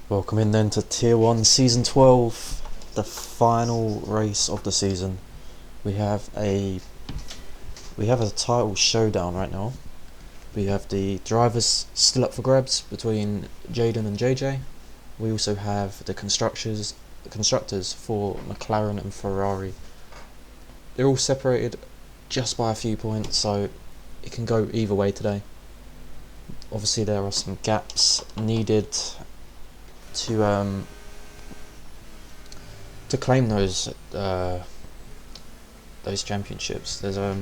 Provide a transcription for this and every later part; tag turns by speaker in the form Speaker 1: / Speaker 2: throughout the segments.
Speaker 1: Welcome in then to Tier 1 Season 12, the final race of the season. We have a title showdown right now. We have the drivers still up for grabs between Jaden and JJ. We also have the constructors for McLaren and Ferrari. They're all separated just by a few points, so it can go either way today. Obviously there are some gaps needed to claim those championships. There's a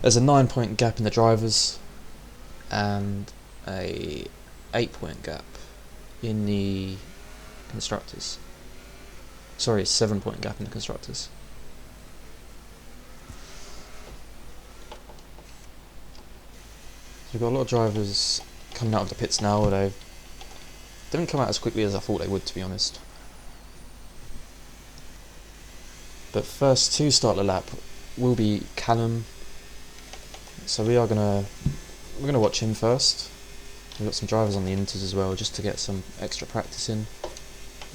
Speaker 1: 9-point gap in the drivers and a 8-point gap in the constructors. Sorry, 7-point gap in the constructors. So we've got a lot of drivers coming out of the pits now. They didn't come out as quickly as I thought they would, to be honest. But first to start the lap will be Callum. So we're gonna watch him first. We've got some drivers on the inters as well, just to get some extra practice in.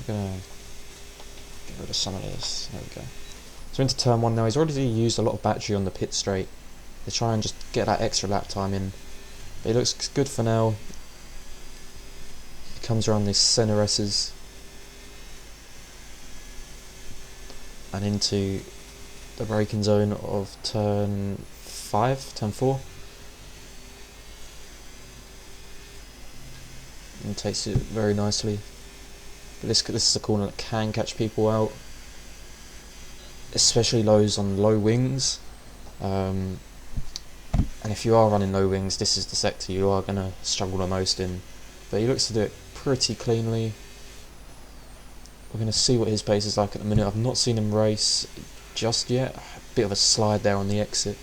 Speaker 1: We're gonna get rid of some of this. There we go. So into turn 1 now. He's already used a lot of battery on the pit straight. They try and just get that extra lap time in. But he looks good for now. He comes around these center S's and into the braking zone of turn 4. And takes it very nicely. But this is a corner that can catch people out, especially those on low wings. And if you are running low wings, this is the sector you are going to struggle the most in. But he looks to do it pretty cleanly. We're going to see what his pace is like at the minute. I've not seen him race just yet. A bit of a slide there on the exit.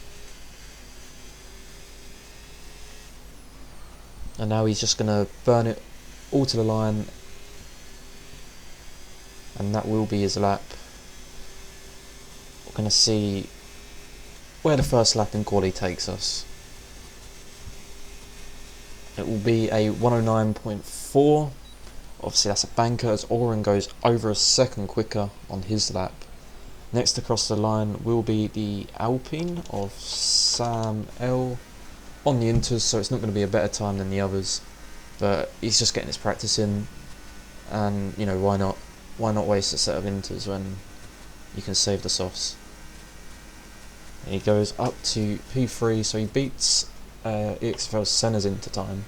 Speaker 1: And now he's just going to burn it all to the line. And that will be his lap. We're going to see where the first lap in quali takes us. It will be a 109.4. Obviously that's a banker, as Oren goes over a second quicker on his lap. Next across the line will be the Alpine of Sam L on the inters, so it's not going to be a better time than the others. But he's just getting his practice in, and you know, why not waste a set of inters when you can save the softs. And he goes up to P3, so he beats EXFL Senna's into time,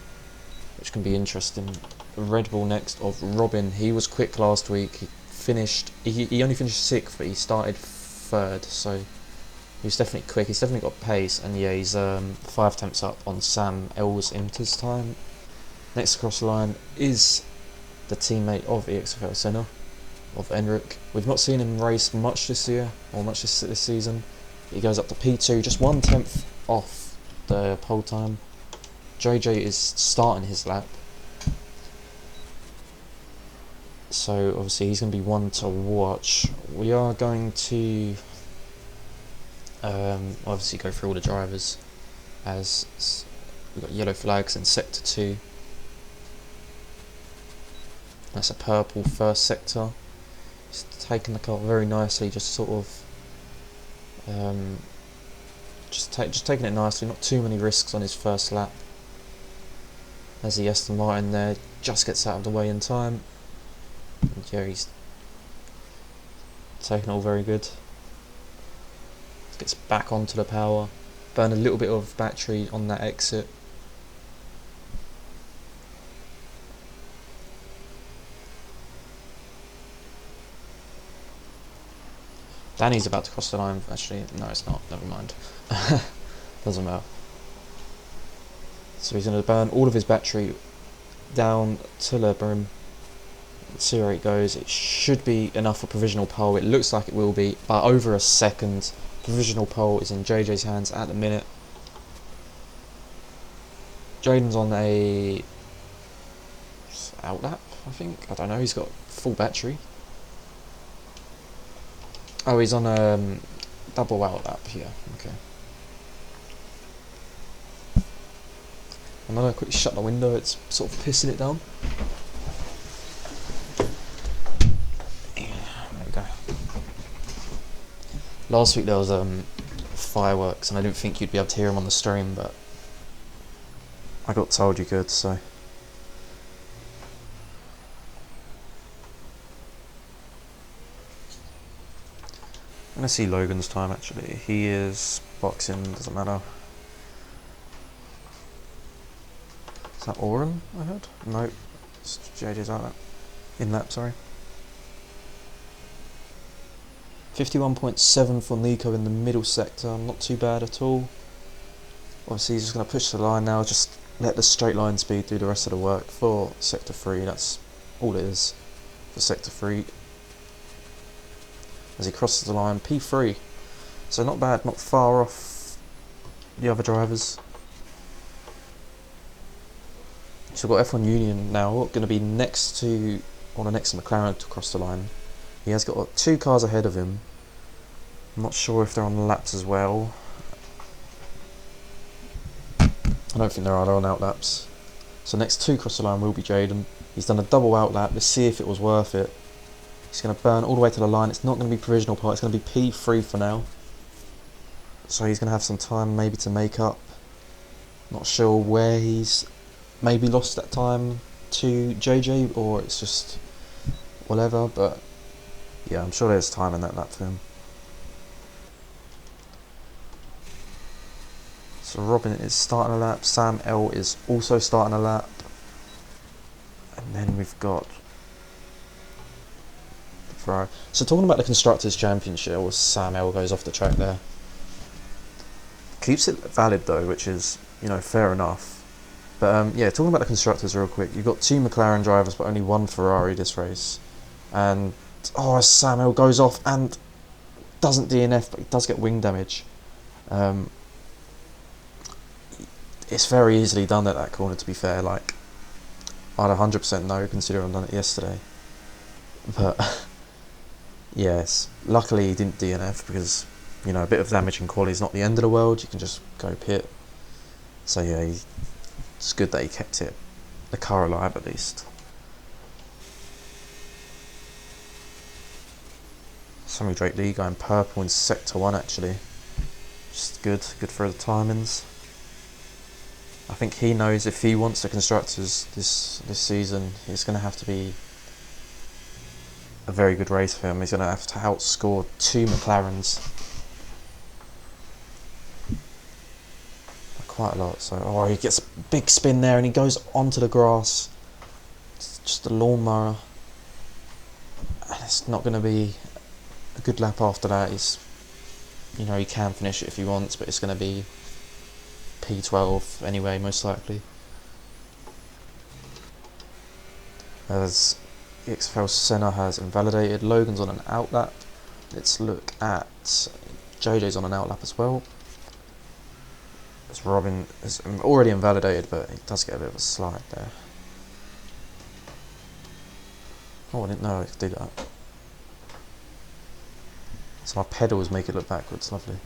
Speaker 1: which can be interesting. Red Bull next of Robin. He was quick last week. He only finished 6th, but he started 3rd, so he was definitely quick. He's definitely got pace, and yeah, he's 5 tenths up on Sam L's inters time. Next across the line is the teammate of EXFL Senna, of Enric. We've not seen him race much this year, or much this season. He goes up to P2, just 1/10 off the pole time. JJ is starting his lap, so obviously he's going to be one to watch. We are going to obviously go through all the drivers, as we've got yellow flags in sector 2. That's a purple first sector. He's taking the car very nicely, just sort of just taking it nicely, not too many risks on his first lap. As the Aston Martin there just gets out of the way in time. And yeah, he's taking it all very good. Gets back onto the power, burn a little bit of battery on that exit. Danny's about to cross the line, actually. No, it's not. Never mind. Doesn't matter. So he's going to burn all of his battery down to the brim. Let's see where it goes. It should be enough for provisional pole. It looks like it will be, by over a second. Provisional pole is in JJ's hands at the minute. Jaden's on a outlap, I think. I don't know. He's got full battery. Oh, he's on a double outlap here. Okay. I'm going to quickly shut the window, it's sort of pissing it down. Last week there was fireworks, and I didn't think you'd be able to hear them on the stream, but I got told you could, so. I'm gonna see Logan's time actually. He is boxing, doesn't matter. Is that Oren I heard? No, it's JJ's outlap. In-lap, sorry. 51.7 for Nico in the middle sector, not too bad at all. Obviously he's just going to push the line now, just let the straight line speed do the rest of the work for sector 3, that's all it is for sector 3. As he crosses the line, P3, so not bad, not far off the other drivers. So we've got F1 Union now, going to be next to McLaren to cross the line. He has got 2 cars ahead of him. I'm not sure if they're on laps as well. I don't think they're on outlaps. So next to cross the line will be Jaden. He's done a double outlap. Let's see if it was worth it. He's going to burn all the way to the line. It's not going to be provisional part. It's going to be P3 for now. So he's going to have some time maybe to make up. Not sure where he's maybe lost that time to JJ, or it's just whatever, but yeah, I'm sure there's time in that lap for him. So Robin is starting a lap, Sam L is also starting a lap, and then we've got Ferrari. So talking about the Constructors' Championship, or Sam L goes off the track there. Keeps it valid though, which is, you know, fair enough. But yeah, talking about the Constructors real quick, you've got 2 McLaren drivers but only 1 Ferrari this race. And oh, Sam L goes off and doesn't DNF, but he does get wing damage. It's very easily done at that corner, to be fair. Like, I'd 100% know, considering I've done it yesterday. But yes, luckily he didn't DNF, because, you know, a bit of damage in quali is not the end of the world. You can just go pit. So yeah, it's good that he kept the car alive at least. Sammy Drake Lee going purple in sector 1 actually. Just good for the timings. I think he knows if he wants the Constructors this season, it's going to have to be a very good race for him. He's going to have to outscore 2 McLarens. Quite a lot. So, oh, he gets a big spin there and he goes onto the grass. It's just a lawnmower. And it's not going to be a good lap after that. He's, you know, he can finish it if he wants, but it's going to be P12 anyway, most likely. As EXFL Senna has invalidated, Logan's on an outlap. Let's look at JJ's on an outlap as well. As Robin is already invalidated, but he does get a bit of a slide there. Oh, I didn't know I could do that. So my pedals make it look backwards, lovely.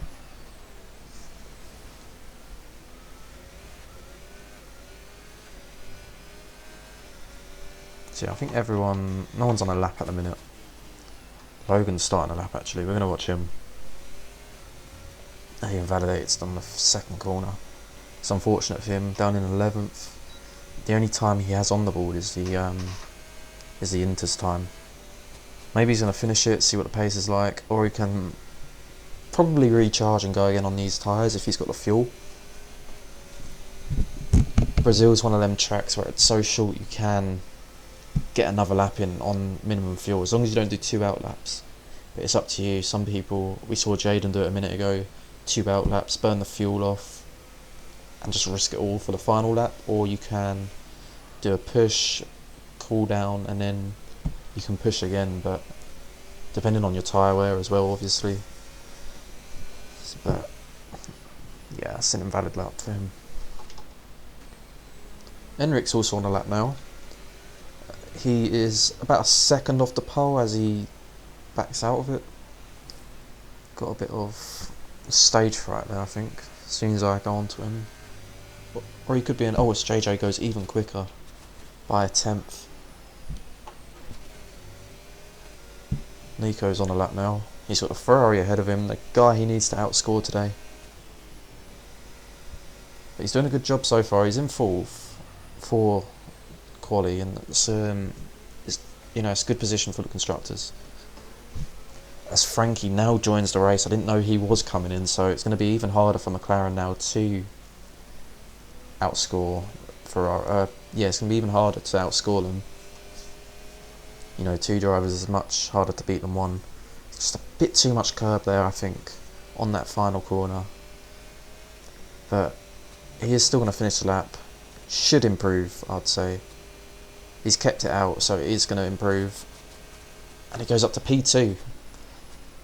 Speaker 1: So yeah, I think no one's on a lap at the minute. Logan's starting a lap actually, we're going to watch him. He invalidates on the 2nd corner. It's unfortunate for him, down in 11th. The only time he has on the board is the Inters time. Maybe he's going to finish it, see what the pace is like, or he can probably recharge and go again on these tyres if he's got the fuel. Brazil's one of them tracks where it's so short you can get another lap in on minimum fuel, as long as you don't do 2 outlaps. But it's up to you. Some people, we saw Jaden do it a minute ago, 2 outlaps, burn the fuel off and just risk it all for the final lap, or you can do a push, cool down, and then you can push again, but depending on your tyre wear as well, obviously. But yeah, it's an invalid lap for him. Enric's also on a lap now. He is about a second off the pole as he backs out of it. Got a bit of stage fright there, I think, as soon as I go onto him. Or he could be oh, it's JJ goes even quicker by a 10th. Nico's on a lap now. He's got a Ferrari ahead of him, the guy he needs to outscore today. But he's doing a good job so far. He's in fourth for quali, and it's it's a good position for the constructors. As Frankie now joins the race, I didn't know he was coming in, so it's going to be even harder for McLaren now to outscore Ferrari. It's going to be even harder to outscore them. Two drivers is much harder to beat than one. Just a bit too much curb there, I think, on that final corner. But he is still going to finish the lap. Should improve, I'd say. He's kept it out, so it is going to improve. And it goes up to P2.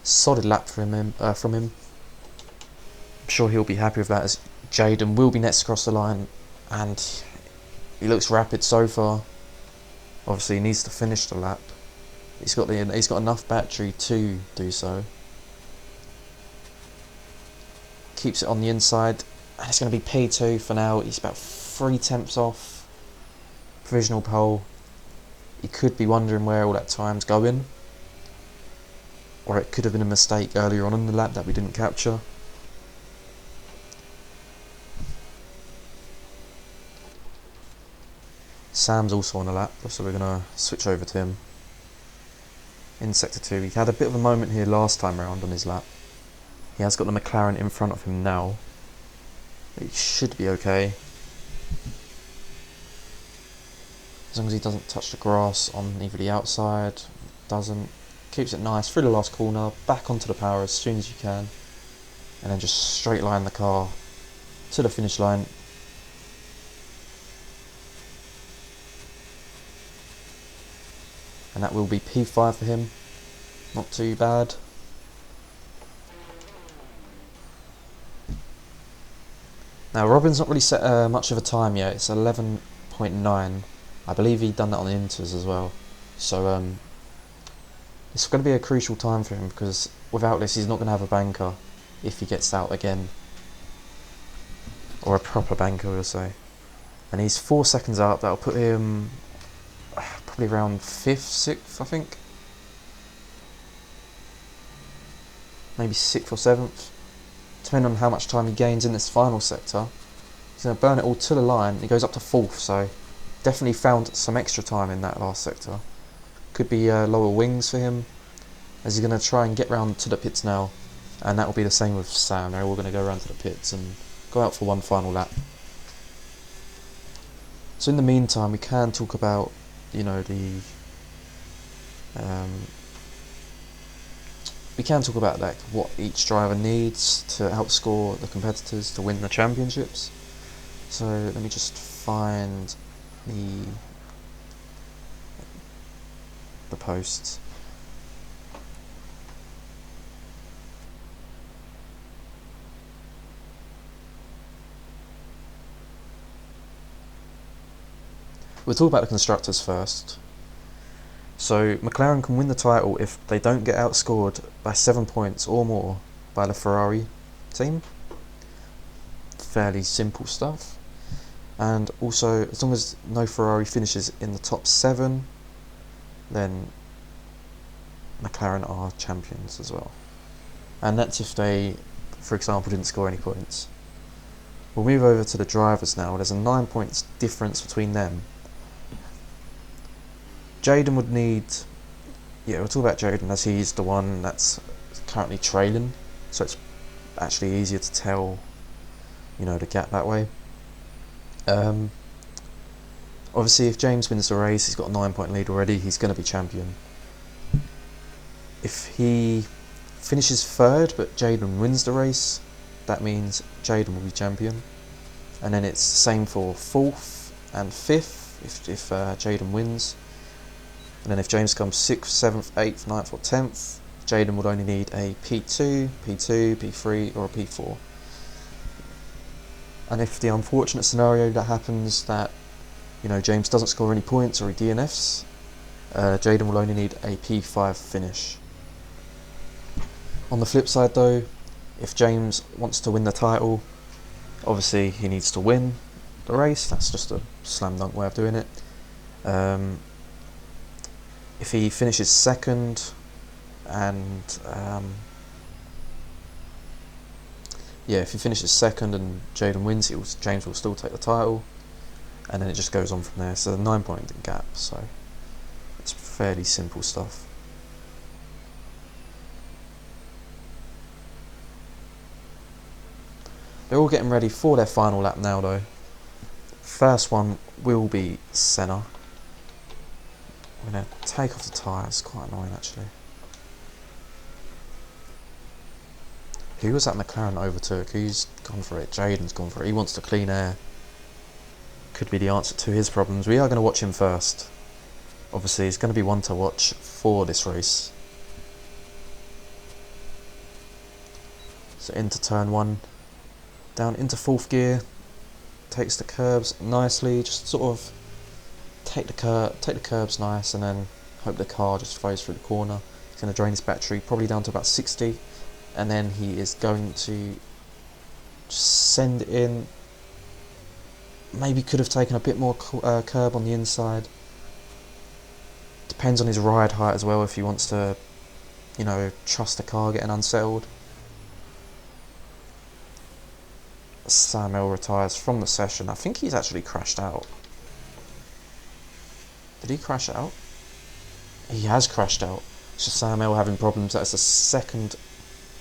Speaker 1: Solid lap from him. I'm sure he'll be happy with that, as Jaden will be next across the line, and he looks rapid so far. Obviously, he needs to finish the lap. He's got enough battery to do so. Keeps it on the inside, and it's going to be P2 for now. He's about 3/10 off provisional pole. He could be wondering where all that time's going, or it could have been a mistake earlier on in the lap that we didn't capture. Sam's also on the lap, so we're going to switch over to him. In Sector 2, he had a bit of a moment here last time around on his lap. He has got the McLaren in front of him now. He should be okay. As long as he doesn't touch the grass on either the outside, doesn't. Keeps it nice through the last corner, back onto the power as soon as you can, and then just straight line the car to the finish line. And that will be P5 for him. Not too bad. Now Robin's not really set much of a time yet. It's 11.9. I believe he'd done that on the inters as well. So it's going to be a crucial time for him, because without this he's not going to have a banker if he gets out again. Or a proper banker, we'll say. And he's 4 seconds up. That'll put him probably around 5th, 6th, I think. Maybe 6th or 7th. Depending on how much time he gains in this final sector. He's going to burn it all to the line. He goes up to 4th, so definitely found some extra time in that last sector. Could be lower wings for him, as he's going to try and get round to the pits now. And that will be the same with Sam. They're all going to go around to the pits and go out for one final lap. So in the meantime, we can talk about we can talk about like what each driver needs to outscore the competitors to win the championships. So let me just find the posts. We'll talk about the constructors first. So McLaren can win the title if they don't get outscored by 7 points or more by the Ferrari team. Fairly simple stuff. And also, as long as no Ferrari finishes in the top 7, then McLaren are champions as well. And that's if they, for example, didn't score any points. We'll move over to the drivers now. There's a 9 points difference between them. Jaden would need, we'll talk about Jaden as he's the one that's currently trailing, so it's actually easier to tell, the gap that way. Obviously if James wins the race, he's got a 9 point lead already, he's going to be champion. If he finishes 3rd but Jaden wins the race, that means Jaden will be champion. And then it's the same for 4th and 5th if Jaden wins. And then if James comes 6th, 7th, 8th, 9th or 10th, Jaden would only need a P2, P2, P3 or a P4. And if the unfortunate scenario that happens that, James doesn't score any points or he DNFs, Jaden will only need a P5 finish. On the flip side though, if James wants to win the title, obviously he needs to win the race. That's just a slam dunk way of doing it. If he finishes 2nd and yeah, if he finishes second and Jaden wins, James will still take the title, and then it just goes on from there. So 9-point gap, so it's fairly simple stuff. They're all getting ready for their final lap now though. First one will be Senna. I'm going to take off the tyres, quite annoying actually. Who was that McLaren that overtook? Who's gone for it? Jaden's gone for it. He wants the clean air. Could be the answer to his problems. We are going to watch him first. Obviously, he's going to be one to watch for this race. So into turn 1. Down into 4th gear. Takes the curbs nicely. Just sort of take the curbs nice, and then hope the car just flows through the corner. He's going to drain his battery, probably down to about 60. And then he is going to send it in. Maybe could have taken a bit more curb on the inside. Depends on his ride height as well, if he wants to, you know, trust the car getting unsettled. Sam L retires from the session. I think he's actually crashed out. Did he crash out? He has crashed out. It's just Sam L having problems. That's the second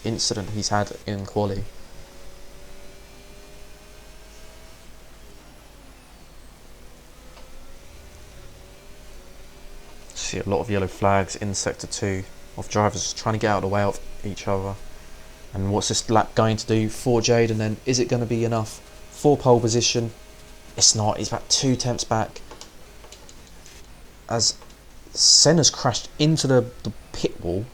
Speaker 1: incident he's had in quali. See a lot of yellow flags in sector 2 of drivers trying to get out of the way of each other. And what's this lap going to do for Jade? And then is it going to be enough for pole position? It's not. He's about 2 tenths back as Senna's crashed into the pit wall.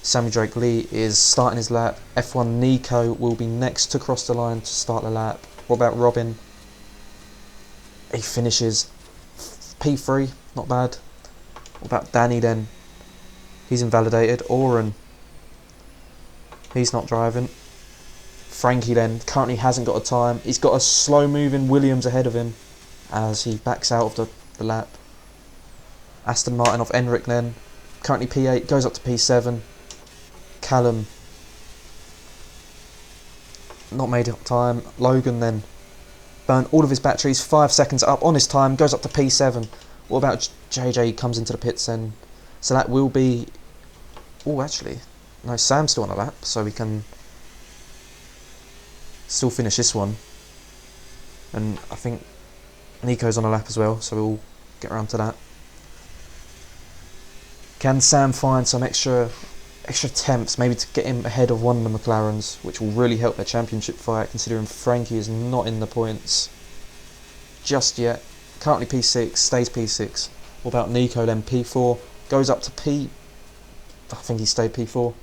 Speaker 1: Sammy Drake Lee is starting his lap. F1 Nico will be next to cross the line to start the lap. What about Robin? He finishes P3, not bad. What about Danny then? He's invalidated. Oren, he's not driving. Frankie then currently hasn't got a time. He's got a slow moving Williams ahead of him as he backs out of the lap. Aston Martin off Enric then. Currently P8, goes up to P7. Callum, not made up time. Logan then burnt all of his batteries, 5 seconds up on his time, goes up to P7. What about JJ? Comes into the pits then. So that will be... Oh, actually, no, Sam's still on a lap, so we can still finish this one. And I think Nico's on a lap as well, so we'll get around to that. Can Sam find some extra attempts, maybe to get him ahead of one of the McLarens, which will really help their championship fight, considering Frankie is not in the points just yet. Currently P6, stays P6. What about Nico then? P4, goes up to P... I think he stayed P4.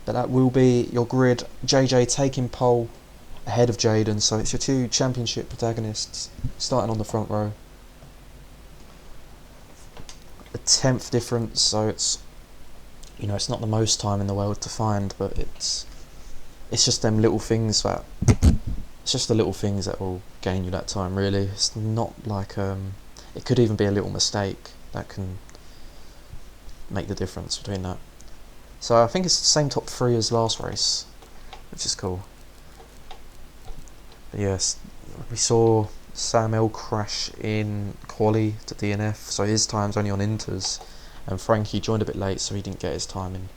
Speaker 1: But that will be your grid. JJ taking pole ahead of Jaden, so it's your 2 championship protagonists starting on the front row. A 10th difference, so it's, you know, it's not the most time in the world to find, but it's just them little things that, it's just the little things that will gain you that time really. It's not like, it could even be a little mistake that can make the difference between that. So I think it's the same top 3 as last race, which is cool. But yes, we saw Sam L crash in quali to DNF, so his time's only on inters, and Frankie joined a bit late, so he didn't get his time in.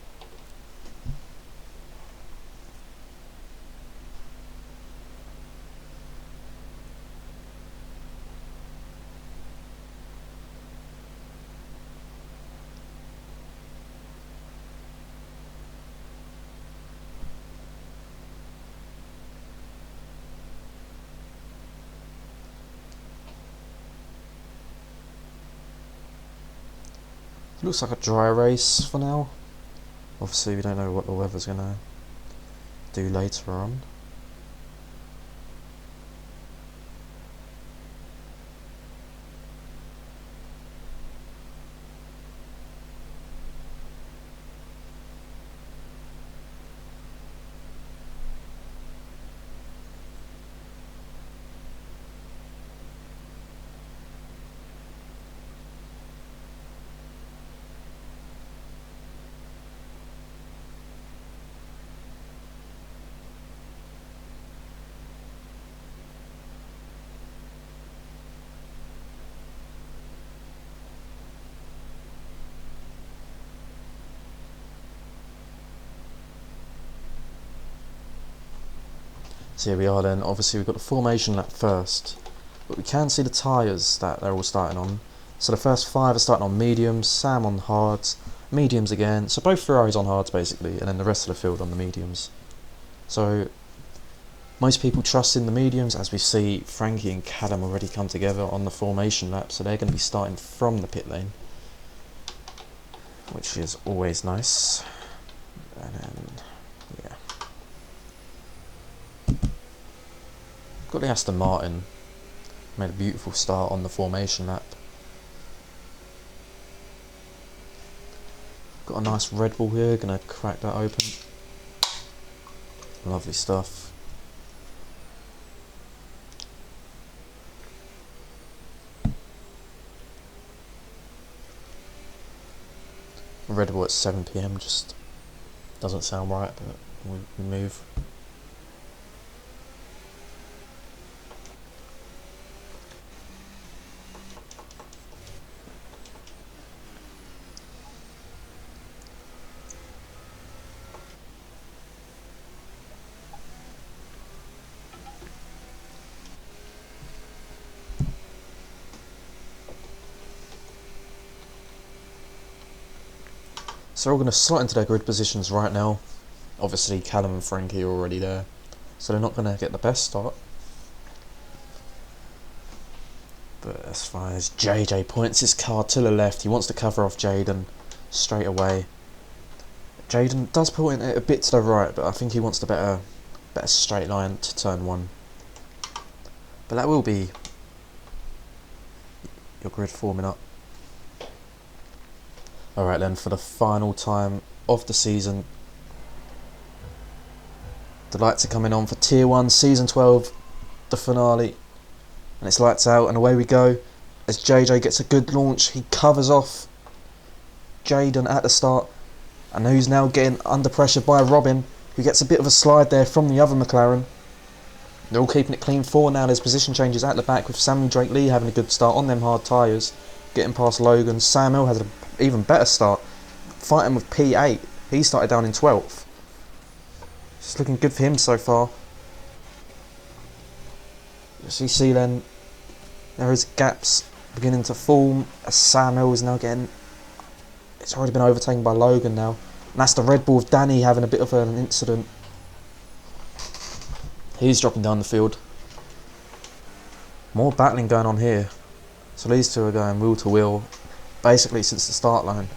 Speaker 1: Looks like a dry race for now. Obviously we don't know what the weather's gonna do later on. So here we are then. Obviously we've got the formation lap first, but we can see the tyres that they're all starting on. So the first 5 are starting on mediums, Sam on hards, mediums again, so both Ferraris on hards basically, and then the rest of the field on the mediums. So most people trust in the mediums, as we see Frankie and Callum already come together on the formation lap, so they're going to be starting from the pit lane, which is always nice. And then, yeah. Got the Aston Martin, made a beautiful start on the formation lap. Got a nice Red Bull here, gonna crack that open. Lovely stuff. Red Bull at 7 PM just doesn't sound right, but we move. So we're all going to slot into their grid positions right now. Obviously Callum and Frankie are already there, so they're not going to get the best start. But that's fine. As JJ points his car to the left, he wants to cover off Jaden straight away. Jaden does point it a bit to the right, but I think he wants the better straight line to turn 1. But that will be your grid forming up. Alright then, for the final time of the season, the lights are coming on for Tier 1 Season 12, the finale, and it's lights out and away we go. As JJ gets a good launch, he covers off Jaden at the start, and who's now getting under pressure by Robin, who gets a bit of a slide there from the other McLaren. They're all keeping it clean forward now. There's position changes at the back with Samuel Drake Lee having a good start on them hard tyres, getting past Logan. Sam Hill has an even better start, fighting with P8. He started down in 12th. It's looking good for him so far. As you see then, there is gaps beginning to form as Sam Hill is now getting... It's already been overtaken by Logan now. And that's the Red Bull of Danny having a bit of an incident. He's dropping down the field. More battling going on here. So these two are going wheel to wheel, basically since the start line.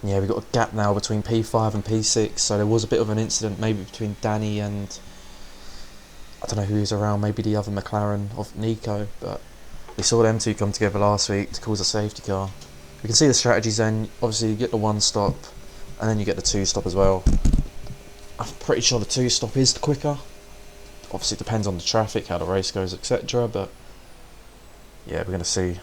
Speaker 1: Yeah, we've got a gap now between P5 and P6, so there was a bit of an incident maybe between Danny and... I don't know who was around, maybe the other McLaren of Nico, but we saw them two come together last week to cause a safety car. We can see the strategies then. Obviously you get the 1 stop, and then you get the 2 stop as well. I'm pretty sure the 2 stop is quicker. Obviously it depends on the traffic, how the race goes, etc. But yeah, we're going to see.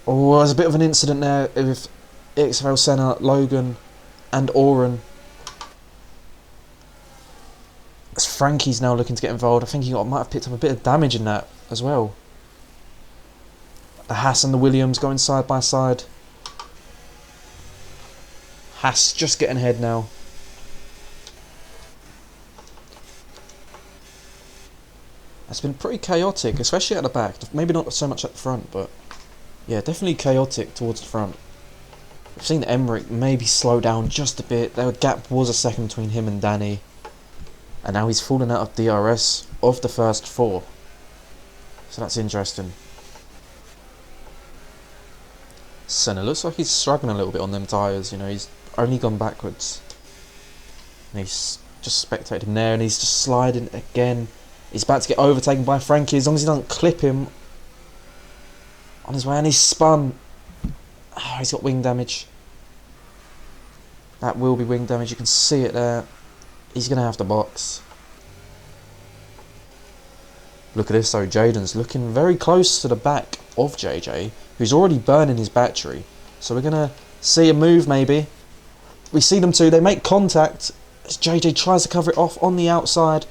Speaker 1: Oh, there's a bit of an incident there with EXFL Senna, Logan and Oren. As Frankie's now looking to get involved, I think he might have picked up a bit of damage in that as well. The Haas and the Williams going side by side. Haas just getting ahead now. It's been pretty chaotic, especially at the back. Maybe not so much at the front, but yeah, definitely chaotic towards the front. We've seen Emmerich maybe slow down just a bit. The gap was a second between him and Danny. And now he's fallen out of DRS of the first 4. So that's interesting. Senna looks like he's struggling a little bit on them tyres, you know, he's only gone backwards. And he's just spectated him there, and he's just sliding again. He's about to get overtaken by Frankie, as long as he doesn't clip him on his way, and he's spun. Oh, he's got wing damage. That will be wing damage, you can see it there. He's going to have to box. Look at this though, Jaden's looking very close to the back of JJ, who's already burning his battery. So we're going to see a move maybe. We see them two, they make contact as JJ tries to cover it off on the outside.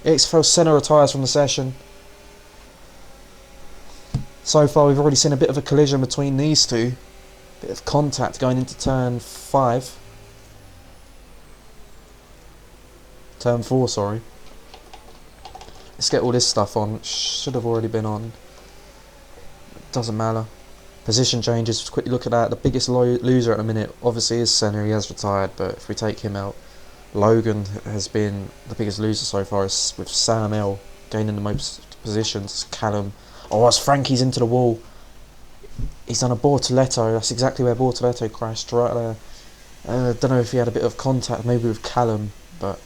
Speaker 1: EXFL Senna retires from the session. So far we've already seen a bit of a collision between these two. Bit of contact going into turn 5. Turn 4, sorry. Let's get all this stuff on. Should have already been on. Doesn't matter. Position changes. Just quickly look at that. The biggest loser at the minute obviously is Senna. He has retired, but if we take him out, Logan has been the biggest loser so far, with Sam L gaining the most positions. Callum. Oh, as Frankie's into the wall. He's done a Bortoletto. That's exactly where Bortoletto crashed, right there. I don't know if he had a bit of contact maybe with Callum, but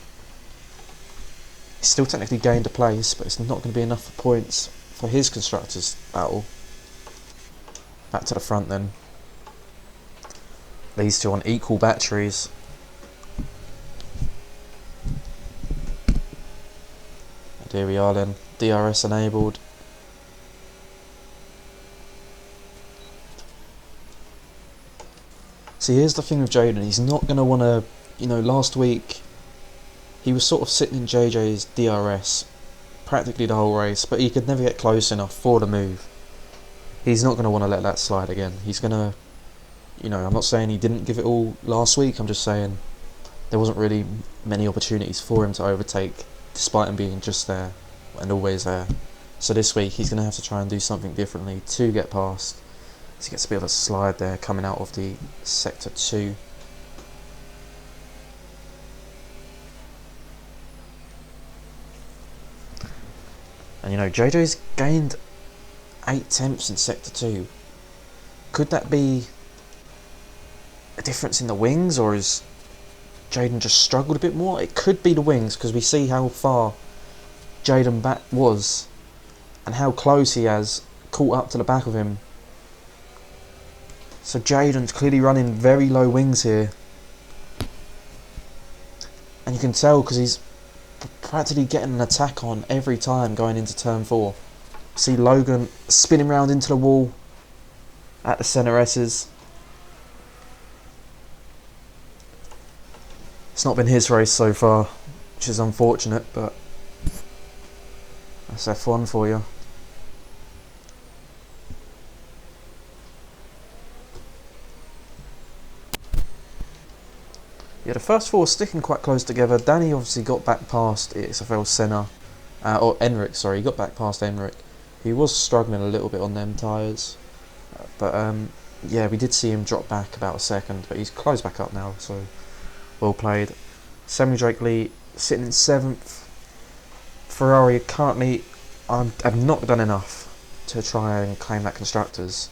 Speaker 1: he's still technically gained a place, but it's not going to be enough for points for his constructors battle. Back to the front then. These two on equal batteries. And here we are then. DRS enabled. See, here's the thing with Jaden. He's not going to want to, last week he was sort of sitting in JJ's DRS practically the whole race, but he could never get close enough for the move. He's not going to want to let that slide again. He's going to, I'm not saying he didn't give it all last week, I'm just saying there wasn't really many opportunities for him to overtake, despite him being just there and always there. So this week he's going to have to try and do something differently to get past. So he gets a bit of a slide there coming out of the sector 2. And JJ's gained 8 tenths in sector 2. Could that be a difference in the wings, or is Jaden just struggled a bit more? It could be the wings, because we see how far Jaden back was and how close he has caught up to the back of him. So Jaden's clearly running very low wings here, and you can tell because he's practically getting an attack on every time going into turn 4. See Logan spinning round into the wall at the centre S's. It's not been his race so far, which is unfortunate, but that's F1 for you. Yeah, the first 4 sticking quite close together. Danny obviously got back past EXFL Senna, or Enric, sorry, he got back past Enric. He was struggling a little bit on them tyres, but yeah, we did see him drop back about a second, but he's closed back up now, so well played. Samuel Drake Lee sitting in 7th. Ferrari currently have not done enough to try and claim that constructors.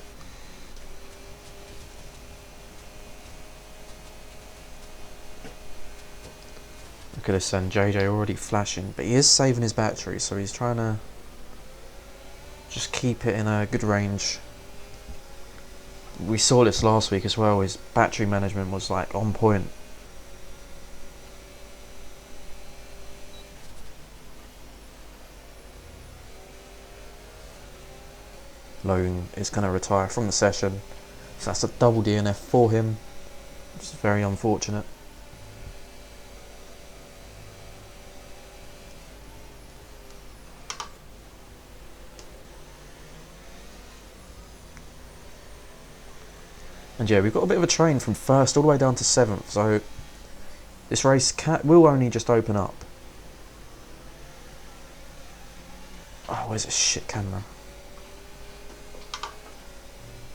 Speaker 1: Look at this then, JJ already flashing, but he is saving his battery, so he's trying to just keep it in a good range. We saw this last week as well, his battery management was like on point. Logan is going to retire from the session, so that's a double DNF for him, which is very unfortunate. And yeah, we've got a bit of a train from 1st all the way down to 7th, so this race will only just open up. Oh, where's this shit camera?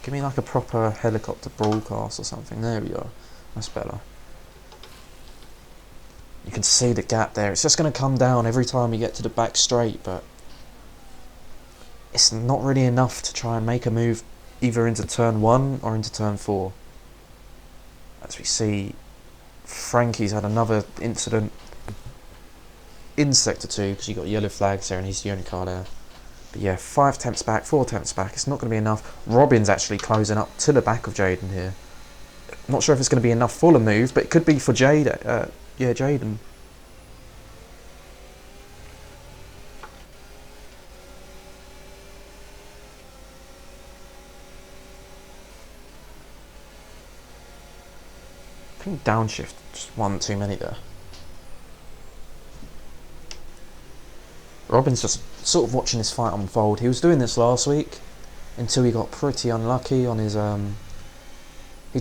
Speaker 1: Give me like a proper helicopter broadcast or something. There we go. That's better. You can see the gap there. It's just going to come down every time we get to the back straight, but it's not really enough to try and make a move either into turn 1 or into turn 4. As we see, Frankie's had another incident in sector 2 because you got yellow flags there and he's the only car there. But yeah, 5 tenths back, 4 tenths back, it's not going to be enough. Robin's actually closing up to the back of Jaden here. Not sure if it's going to be enough for the move, but it could be for Jaden. Jaden. I think downshift, just one too many there. Robin's just sort of watching this fight unfold. He was doing this last week until he got pretty unlucky on his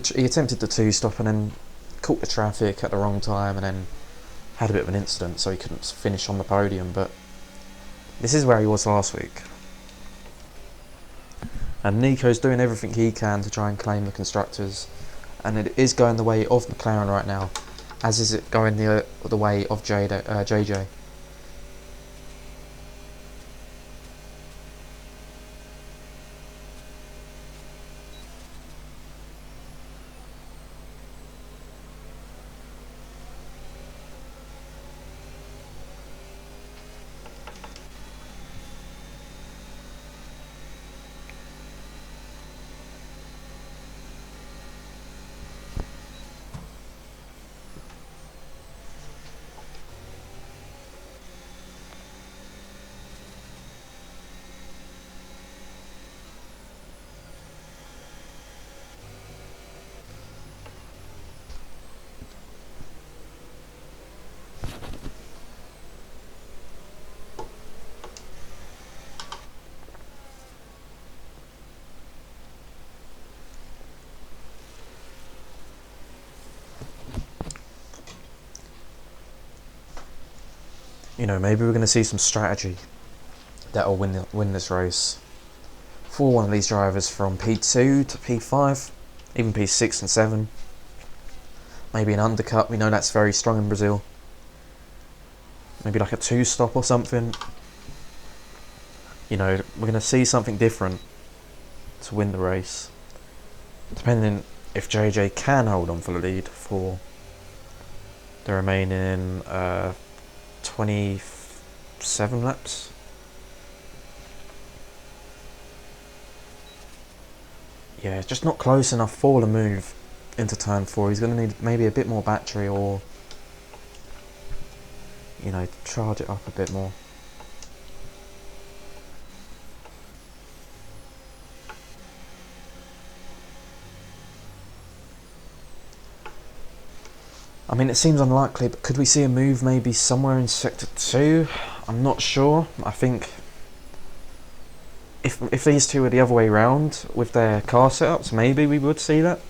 Speaker 1: He attempted the two-stop and then caught the traffic at the wrong time and then had a bit of an incident, so he couldn't finish on the podium. But this is where he was last week. And Nico's doing everything he can to try and claim the constructors, and it is going the way of McLaren right now, as is it going the way of JJ. You know, maybe we're going to see some strategy that'll win this race for one of these drivers from P2 to P5, even P6 and 7. Maybe an undercut, we know that's very strong in Brazil. Maybe like a two-stop or something. You know, we're going to see something different to win the race, depending if JJ can hold on for the lead for the remaining 27 laps. Yeah, it's just not close enough for the move into turn 4. He's going to need maybe a bit more battery, or, you know, charge it up a bit more. I mean, it seems unlikely, but could we see a move maybe somewhere in Sector 2? I'm not sure. I think if these two were the other way round with their car setups, maybe we would see that.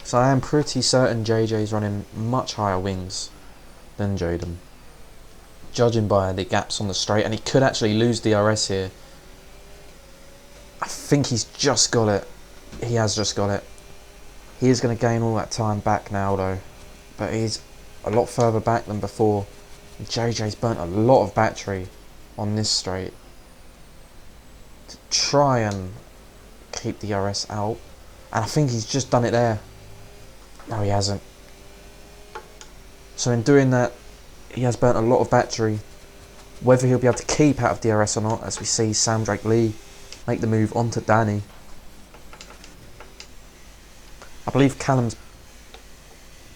Speaker 1: So I am pretty certain JJ's running much higher wings than Jaden, judging by the gaps on the straight, and he could actually lose DRS here. I think he's just got it. He has just got it. He is going to gain all that time back now though, but he's a lot further back than before. JJ's burnt a lot of battery on this straight to try and keep the DRS out, and I think he's just done it there. No, he hasn't. So in doing that, he has burnt a lot of battery. Whether he'll be able to keep out of DRS or not, as we see Sam Drake Lee make the move onto Danny. I believe Callum's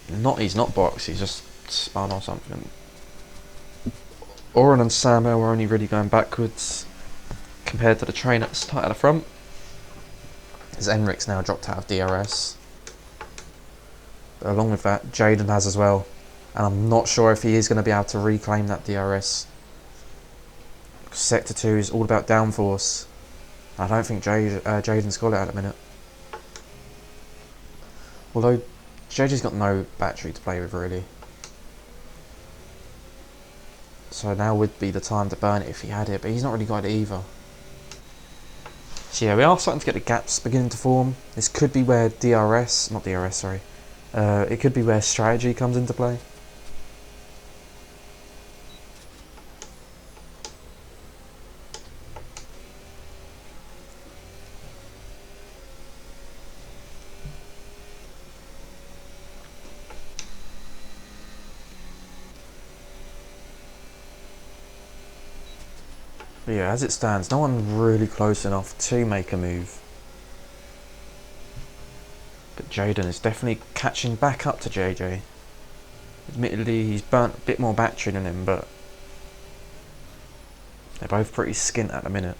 Speaker 1: he's not boxed, he's just spun or something. Oren and Samuel are only really going backwards compared to the train at the start at the front, as Enric's now dropped out of DRS. But along with that, Jaden has as well, and I'm not sure if he is going to be able to reclaim that DRS. Sector 2 is all about downforce. I don't think Jaden's got it at the minute. Although JJ's got no battery to play with really. So now would be the time to burn it if he had it, but he's not really got it either. So yeah, we are starting to get the gaps beginning to form. This could be where it could be where strategy comes into play. But yeah, as it stands, no one really close enough to make a move. But Jaden is definitely catching back up to JJ. Admittedly, he's burnt a bit more battery than him, but they're both pretty skint at the minute.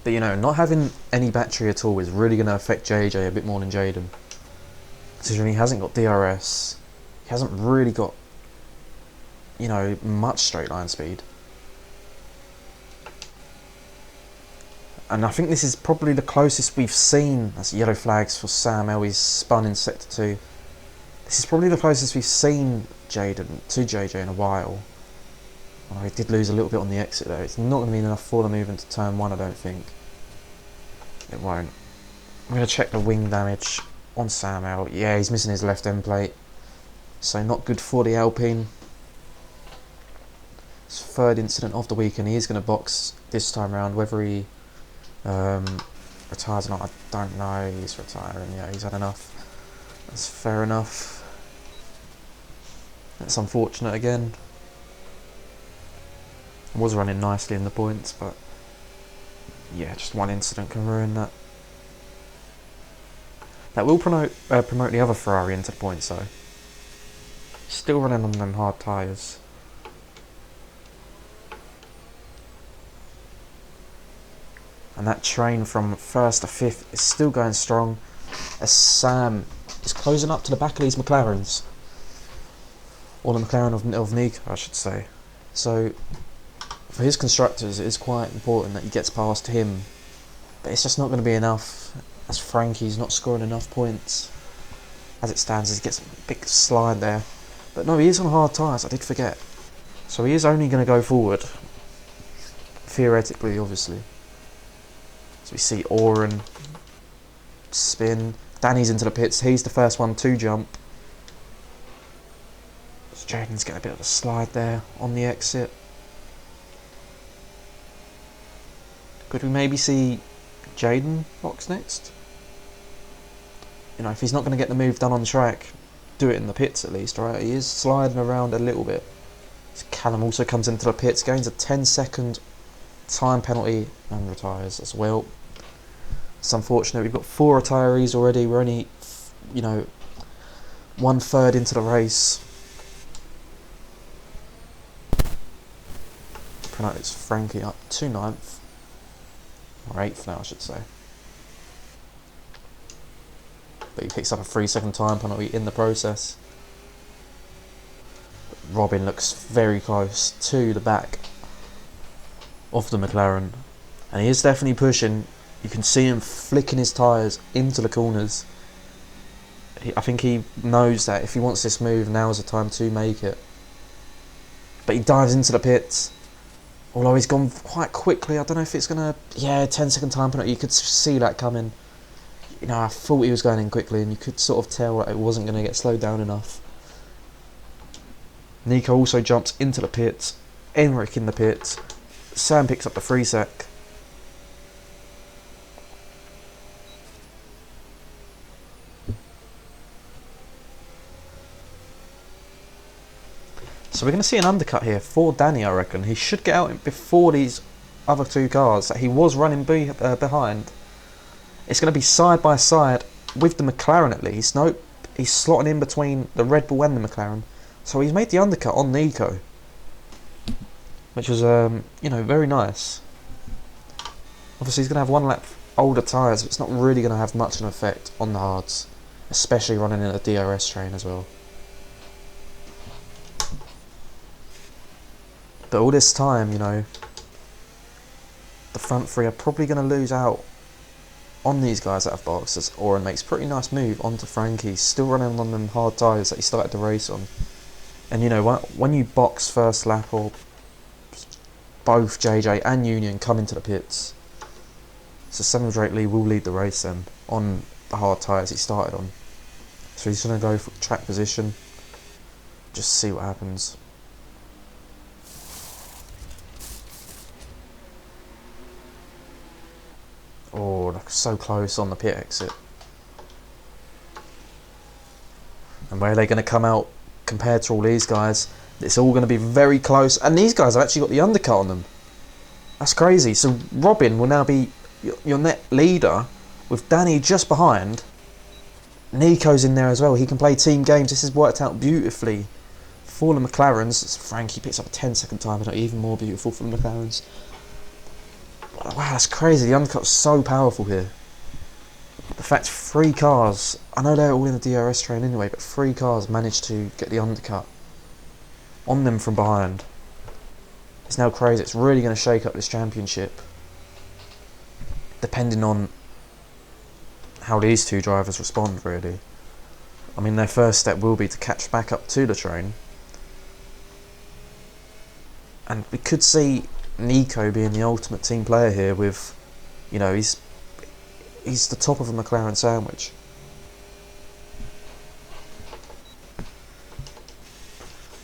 Speaker 1: But you know, not having any battery at all is really going to affect JJ a bit more than Jaden. Considering he hasn't got DRS, he hasn't really got, you know, much straight line speed. And I think this is probably the closest we've seen. That's yellow flags for Sam L. He's spun in sector 2. This is probably the closest we've seen Jaden to JJ in a while. Oh, he did lose a little bit on the exit though. It's not going to be enough for the move into turn 1, I don't think. It won't. I'm going to check the wing damage on Sam L. Yeah, he's missing his left end plate. So not good for the Alpine. His third incident of the week, and he is going to box this time around. Whether he retires or not, I don't know. He's retiring. Yeah, he's had enough. That's fair enough. That's unfortunate again. I was running nicely in the points, but yeah, just one incident can ruin that. That will promote the other Ferrari into the points though. Still running on them hard tyres. And that train from 1st to 5th is still going strong as Sam is closing up to the back of these McLarens. Or the McLaren of Nico, I should say. So, for his constructors, it is quite important that he gets past him. But it's just not going to be enough, as Frankie's not scoring enough points. As it stands, he gets a big slide there. But no, he is on hard tyres, I did forget. So he is only going to go forward. Theoretically, obviously. So we see Oren spin. Danny's into the pits. He's the first one to jump. So Jaden's getting a bit of a slide there on the exit. Could we maybe see Jaden box next? You know, if he's not going to get the move done on the track, do it in the pits at least, right? He is sliding around a little bit. So Callum also comes into the pits, gains a 10-second time penalty and retires as well. It's unfortunate. We've got 4 retirees already. We're only, you know, 1/3 into the race. It's Frankie up to 9th. Or 8th now, I should say. But he picks up a 3-second time penalty in the process. But Robin looks very close to the back of the McLaren. And he is definitely pushing. You can see him flicking his tyres into the corners. I think he knows that if he wants this move, now is the time to make it. But he dives into the pits. Although he's gone quite quickly. I don't know if it's going to... Yeah, 10-second time penalty. You could see that coming. You know, I thought he was going in quickly, and you could sort of tell that it wasn't going to get slowed down enough. Nico also jumps into the pits. Enric in the pits. Sam picks up the 3-sec. So we're going to see an undercut here for Danny, I reckon. He should get out before these other 2 cars that he was running behind. It's going to be side by side with the McLaren at least. Nope, he's slotting in between the Red Bull and the McLaren. So he's made the undercut on Nico, which was, you know, very nice. Obviously he's going to have 1 lap older tyres, but it's not really going to have much of an effect on the hards, especially running in a DRS train as well. But all this time, you know, the front 3 are probably going to lose out on these guys that have boxed, as Oren makes a pretty nice move onto Frankie, still running on them hard tyres that he started the race on. And you know, when you box first lap, or both JJ and Union come into the pits, so Samuel Drake Lee will lead the race then on the hard tyres he started on. So he's going to go for track position, just see what happens. Oh, so close on the pit exit. And where are they going to come out compared to all these guys? It's all going to be very close. And these guys have actually got the undercut on them. That's crazy. So Robin will now be your net leader with Danny just behind. Nico's in there as well. He can play team games. This has worked out beautifully for the McLarens. Frankie picks up a 10-second time, but even more beautiful for the McLarens. Wow, that's crazy. The undercut's so powerful here. The fact 3 cars, I know they're all in the DRS train anyway, but 3 cars managed to get the undercut on them from behind. It's now crazy. It's really going to shake up this championship. depending on how these two drivers respond, really. I mean, their first step will be to catch back up to the train. And we could see Nico being the ultimate team player here with, you know, he's the top of a McLaren sandwich.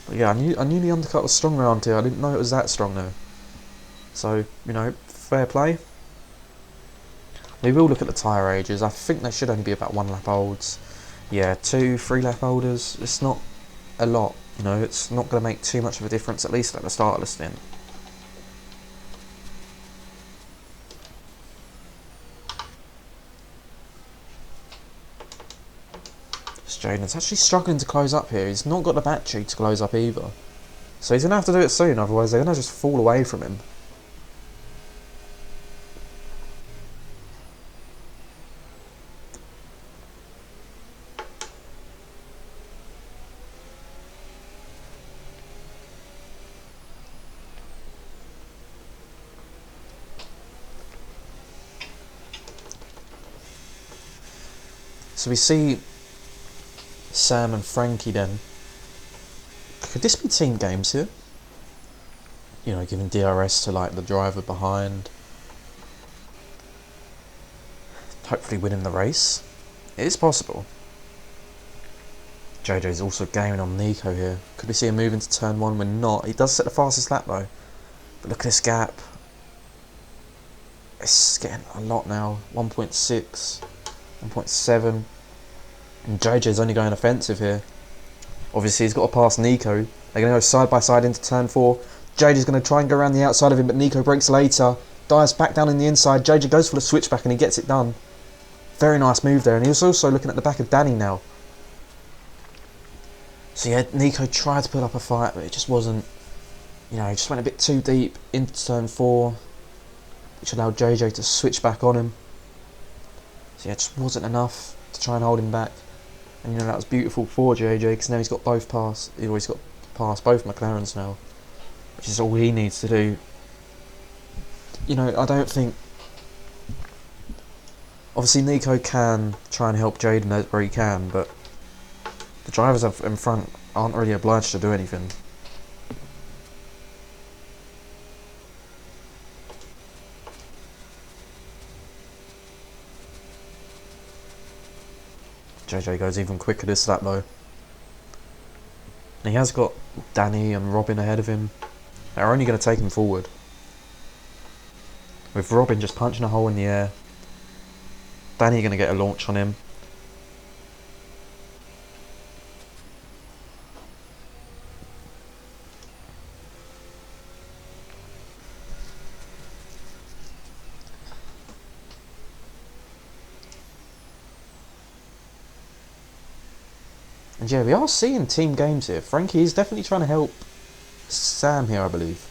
Speaker 1: But yeah, I knew the undercut was strong around here. I didn't know it was that strong though. So, you know, fair play. We will look at the tyre ages. I think they should only be about 1 lap olds. Yeah, 2-3 lap olders. It's not a lot, you know, it's not going to make too much of a difference, at least at the start of the stint. Jaden's actually struggling to close up here. He's not got the battery to close up either. So he's going to have to do it soon, otherwise they're going to just fall away from him. So we see Sam and Frankie then. Could this be team games here? You know, giving DRS to like the driver behind. Hopefully winning the race. It is possible. JJ's also gaming on Nico here. Could we see him move into turn 1? We're not. He does set the fastest lap though. But look at this gap. It's getting a lot now. 1.6, 1.7. And JJ's only going offensive here. Obviously, he's got to pass Nico. They're going to go side by side into turn 4. JJ's going to try and go around the outside of him, but Nico breaks later. Dives back down in the inside. JJ goes for the switchback and he gets it done. Very nice move there. And he was also looking at the back of Danny now. So yeah, Nico tried to put up a fight, but it just wasn't, you know, he just went a bit too deep into turn 4, which allowed JJ to switch back on him. So yeah, it just wasn't enough to try and hold him back. And you know, that was beautiful for JJ, because now he's got both pass. He's got past both McLarens now, which is all he needs to do. You know, I don't think. Obviously, Nico can try and help Jaden where he can, but the drivers up in front aren't really obliged to do anything. JJ goes even quicker this lap though. And he has got Danny and Robin ahead of him. They're only going to take him forward. With Robin just punching a hole in the air. Danny going to get a launch on him. And yeah, we are seeing team games here. Frankie is definitely trying to help Sam here, I believe.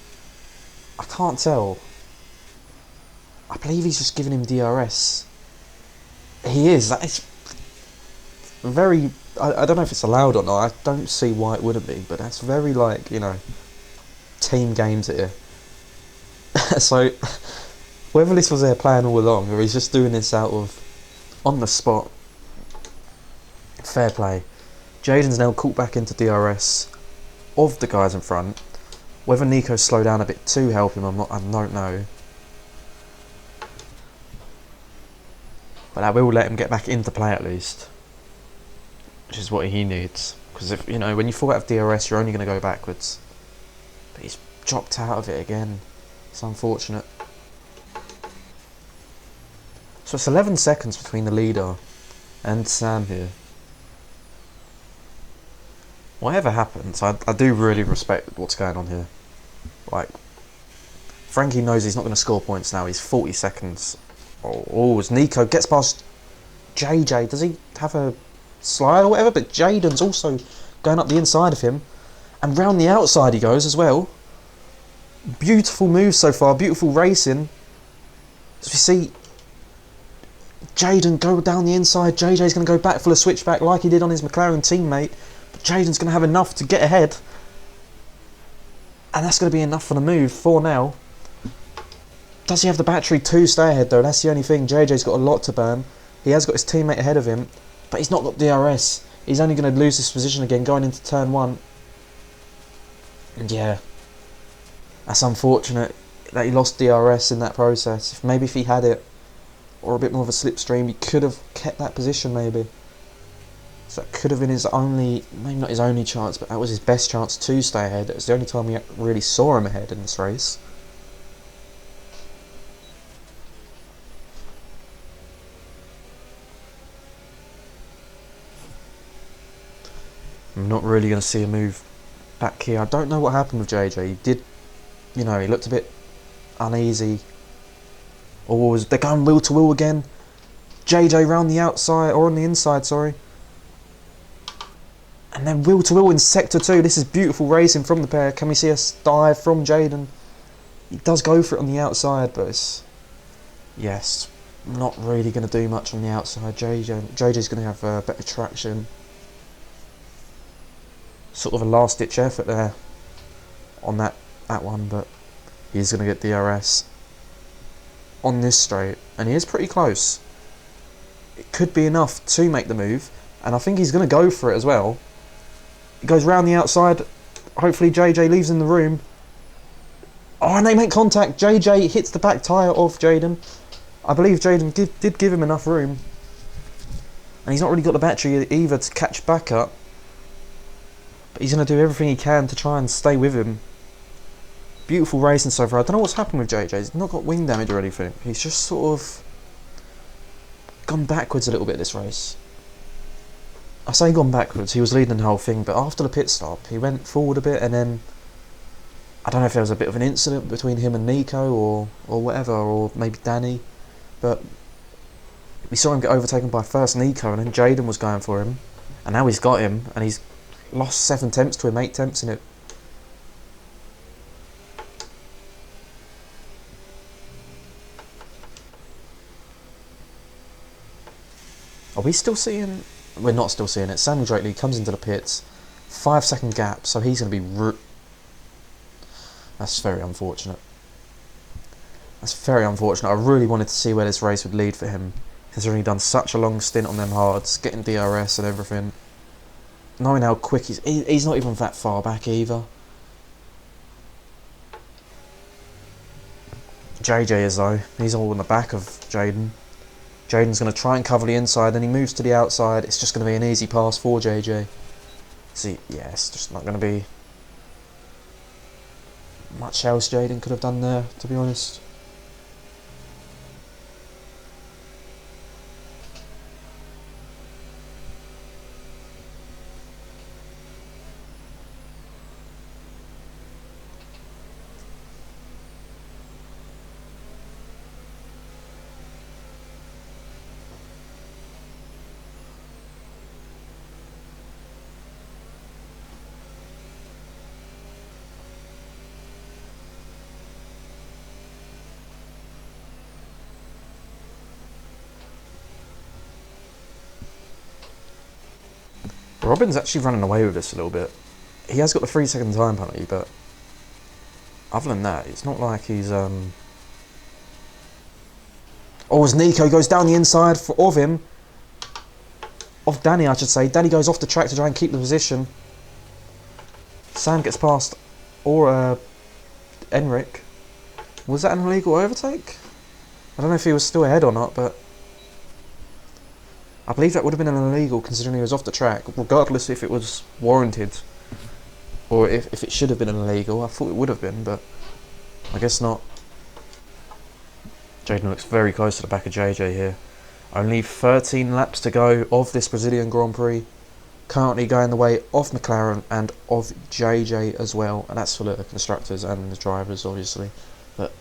Speaker 1: I can't tell. I believe he's just giving him DRS. He is. That is very... I don't know if it's allowed or not. I don't see why it wouldn't be. But that's very, like, you know, team games here. So, whether this was their plan all along, or he's just doing this out of... on the spot. Fair play. Jaden's now caught back into DRS of the guys in front. Whether Nico slowed down a bit to help him, I don't know. But that will let him get back into play at least, which is what he needs. Because if you know, when you fall out of DRS, you're only going to go backwards. But he's dropped out of it again. It's unfortunate. So it's 11 seconds between the leader and Sam here. Whatever happens, I do really respect what's going on here. Like, Frankie knows he's not going to score points now. He's 40 seconds. Oh, as Nico gets past JJ. Does he have a slide or whatever? But Jaden's also going up the inside of him. And round the outside he goes as well. Beautiful move so far. Beautiful racing. As we see Jaden go down the inside. JJ's going to go back for a switchback like he did on his McLaren teammate. But Jaden's going to have enough to get ahead. And that's going to be enough for the move for now. Does he have the battery to stay ahead though? That's the only thing. JJ's got a lot to burn. He has got his teammate ahead of him, but he's not got DRS. He's only going to lose this position again going into turn 1. And yeah, that's unfortunate that he lost DRS in that process. Maybe if he had it, or a bit more of a slipstream, he could have kept that position maybe. So that could have been his only, maybe not his only chance, but that was his best chance to stay ahead. It was the only time we really saw him ahead in this race. I'm not really going to see a move back here. I don't know what happened with JJ. He did, you know, he looked a bit uneasy. Or they're going wheel to wheel again. JJ round the outside, or on the inside, sorry. And then wheel to wheel in sector 2. This is beautiful racing from the pair. Can we see a dive from Jaden? He does go for it on the outside, but it's, yes, not really going to do much on the outside. JJ's going to have better traction. Sort of a last ditch effort there on that one, but he's going to get DRS on this straight, and he is pretty close. It could be enough to make the move, and I think he's going to go for it as well. He goes round the outside. Hopefully JJ leaves in the room. Oh, and they make contact. JJ hits the back tyre of Jaden. I believe Jaden did give him enough room, and he's not really got the battery either to catch back up. But he's going to do everything he can to try and stay with him. Beautiful racing so far. I don't know what's happened with JJ. He's not got wing damage or anything. He's just sort of gone backwards a little bit this race. I say gone backwards. He was leading the whole thing, but after the pit stop, he went forward a bit, and then I don't know if there was a bit of an incident between him and Nico or whatever, or maybe Danny. But we saw him get overtaken by first Nico, and then Jaden was going for him, and now he's got him, and he's lost 7 temps to him, 8 temps in it. Are we still seeing? We're not still seeing it. Samuel Drakely comes into the pits, 5-second gap, so he's going to be. That's very unfortunate. That's very unfortunate. I really wanted to see where this race would lead for him, considering he'd done such a long stint on them hards, getting DRS and everything. Knowing how quick he's not even that far back either. JJ is though. He's all in the back of Jaden. Jaden's going to try and cover the inside, then he moves to the outside. It's just going to be an easy pass for JJ. See, yeah, it's just not going to be much else Jaden could have done there, to be honest. Robin's actually running away with this a little bit. He has got the 3-second time penalty, but other than that, it's not like he's Oh, as Nico goes down the inside of him, of Danny, I should say. Danny goes off the track to try and keep the position. Sam gets past, or Enric. Was that an illegal overtake? I don't know if he was still ahead or not, but I believe that would have been an illegal considering he was off the track, regardless if it was warranted or if it should have been an illegal. I thought it would have been, but I guess not. Jaden looks very close to the back of JJ here. Only 13 laps to go of this Brazilian Grand Prix. Currently going the way of McLaren and of JJ as well, and that's for the constructors and the drivers obviously, but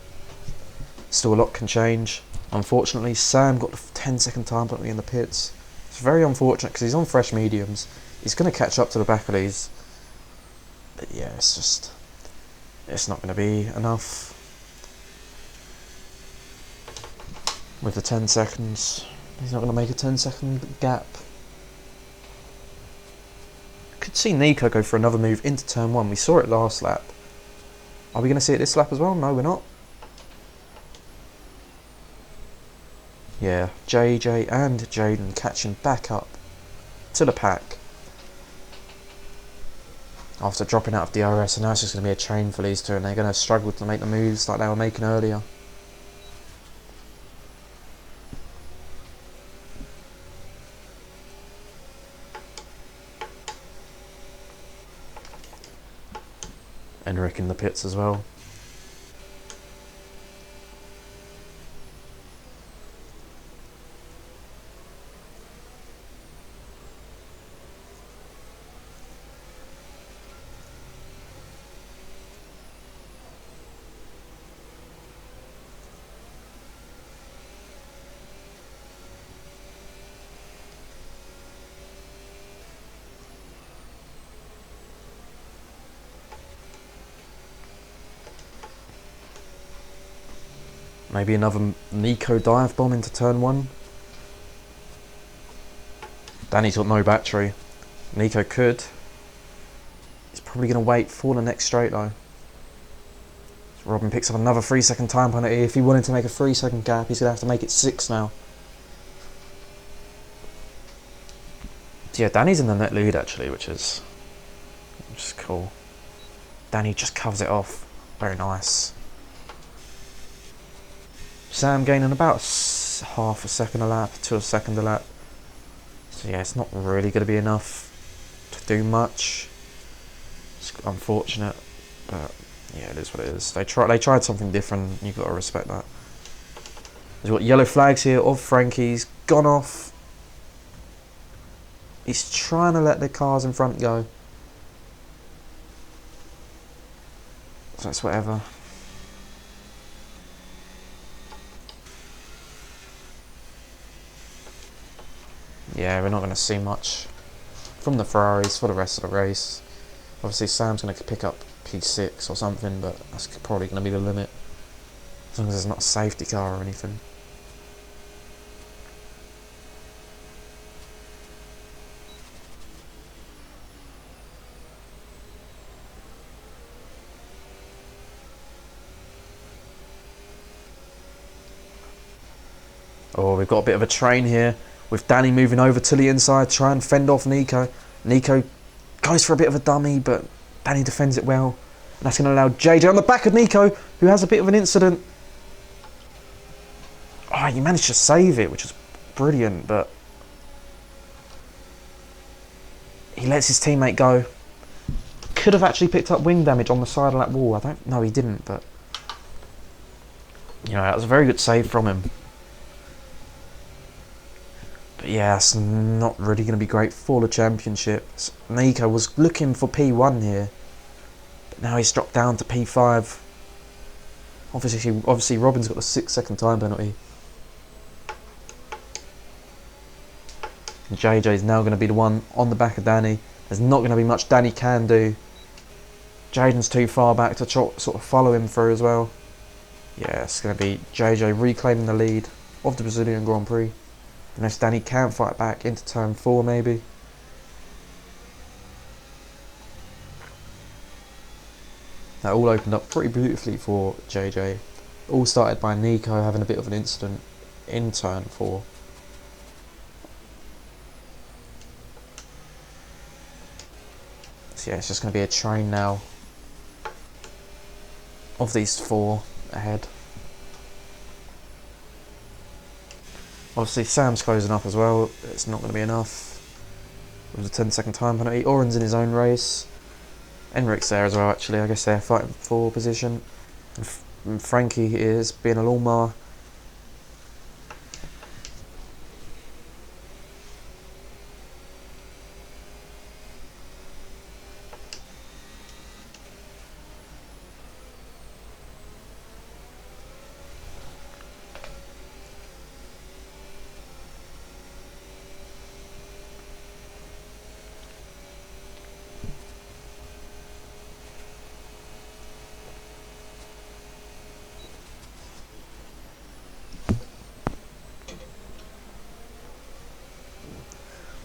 Speaker 1: still a lot can change. Unfortunately, Sam got the 10-second time penalty in the pits. It's very unfortunate because he's on fresh mediums. He's going to catch up to the back of these. But yeah, it's not going to be enough. With the 10 seconds, he's not going to make a 10-second gap. Could see Nico go for another move into turn 1. We saw it last lap. Are we going to see it this lap as well? No, we're not. Yeah, JJ and Jaden catching back up to the pack after dropping out of DRS, and now it's just going to be a chain for these two, and they're going to struggle to make the moves like they were making earlier. Enric in the pits as well. Maybe another Nico dive bomb into turn 1. Danny's got no battery. Nico could. He's probably going to wait for the next straight though. So Robin picks up another 3-second time penalty. If he wanted to make a 3-second gap, he's going to have to make it 6 now. So yeah, Danny's in the net lead actually, which is cool. Danny just covers it off. Very nice. Sam gaining about half a second a lap to a second a lap. So yeah, it's not really going to be enough to do much. It's unfortunate, but yeah, it is what it is. They tried something different. You've got to respect that. There's got yellow flags here of Frankie's gone off. He's trying to let the cars in front go. So it's whatever. Yeah, we're not going to see much from the Ferraris for the rest of the race. Obviously Sam's going to pick up P6 or something, but that's probably going to be the limit. As long as there's not a safety car or anything. Oh, we've got a bit of a train here with Danny moving over to the inside, try and fend off Nico. Nico goes for a bit of a dummy, but Danny defends it well. And that's going to allow JJ on the back of Nico, who has a bit of an incident. Oh, he managed to save it, which is brilliant, but he lets his teammate go. Could have actually picked up wing damage on the side of that wall. I don't know, he didn't, but you know, that was a very good save from him. But yeah, it's not really going to be great for the championship. Nico was looking for P1 here, but now he's dropped down to P5. Obviously Robin's got the 6-second time penalty. And JJ is now going to be the one on the back of Danny. There's not going to be much Danny can do. Jaden's too far back to sort of follow him through as well. Yeah, it's going to be JJ reclaiming the lead of the Brazilian Grand Prix. Unless Danny can fight back into turn 4 maybe. That all opened up pretty beautifully for JJ. All started by Nico having a bit of an incident in turn 4. So yeah, it's just going to be a train now of these 4 ahead. Obviously Sam's closing up as well. It's not going to be enough with the 10-second time penalty. Oren's in his own race. Enric's there as well actually. I guess they're fighting for position. And Frankie is being a lawnmower.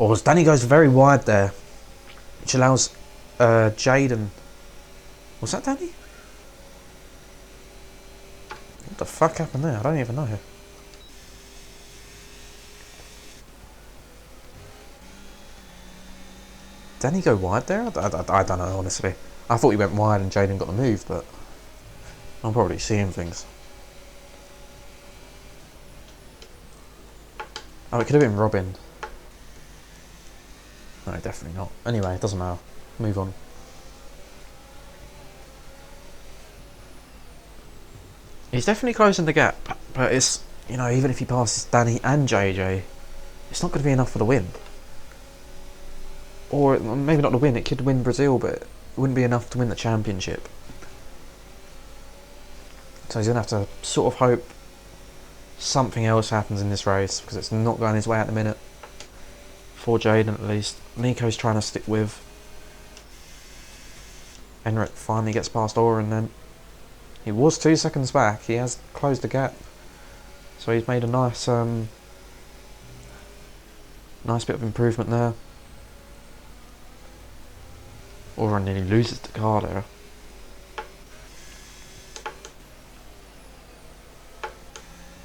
Speaker 1: Or as Danny goes very wide there, which allows Jaden. Was that Danny? What the fuck happened there? I don't even know. Didn't he go wide there? I don't know, honestly. I thought he went wide and Jaden got the move, but I'm probably seeing things. Oh, it could have been Robin. No, definitely not. Anyway, it doesn't matter. Move on. He's definitely closing the gap, but it's, you know, even if he passes Danny and JJ, it's not going to be enough for the win. Or maybe not the win, it could win Brazil, but it wouldn't be enough to win the championship. So he's going to have to sort of hope something else happens in this race, because it's not going his way at the minute. For Jaden at least. Nico's trying to stick with. Enric finally gets past Oren then. He was 2 seconds back, he has closed the gap. So he's made a nice nice bit of improvement there. Oren nearly loses the car there.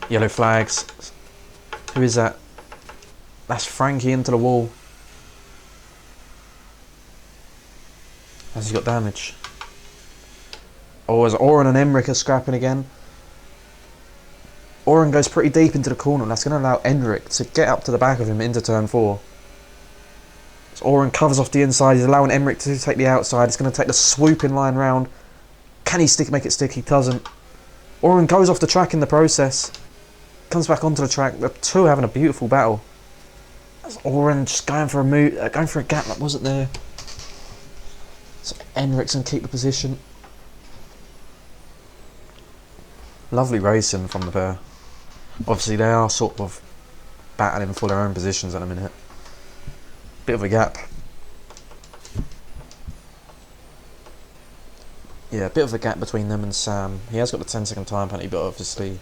Speaker 1: Yellow flags. Who is that? That's Frankie into the wall. Has he got damage? Oh, as Oren and Enric are scrapping again. Oren goes pretty deep into the corner, and that's going to allow Enric to get up to the back of him into turn 4. So Oren covers off the inside, he's allowing Enric to take the outside. It's going to take the swooping line round. Can he make it stick? He doesn't. Oren goes off the track in the process. Comes back onto the track. The two are having a beautiful battle. That's Oren just going for a move, going for a gap that wasn't there. So Enric's going to keep the position. Lovely racing from the pair. Obviously they are sort of battling for their own positions at a minute. Bit of a gap. Yeah, a bit of a gap between them and Sam. He has got the 10-second time penalty, but obviously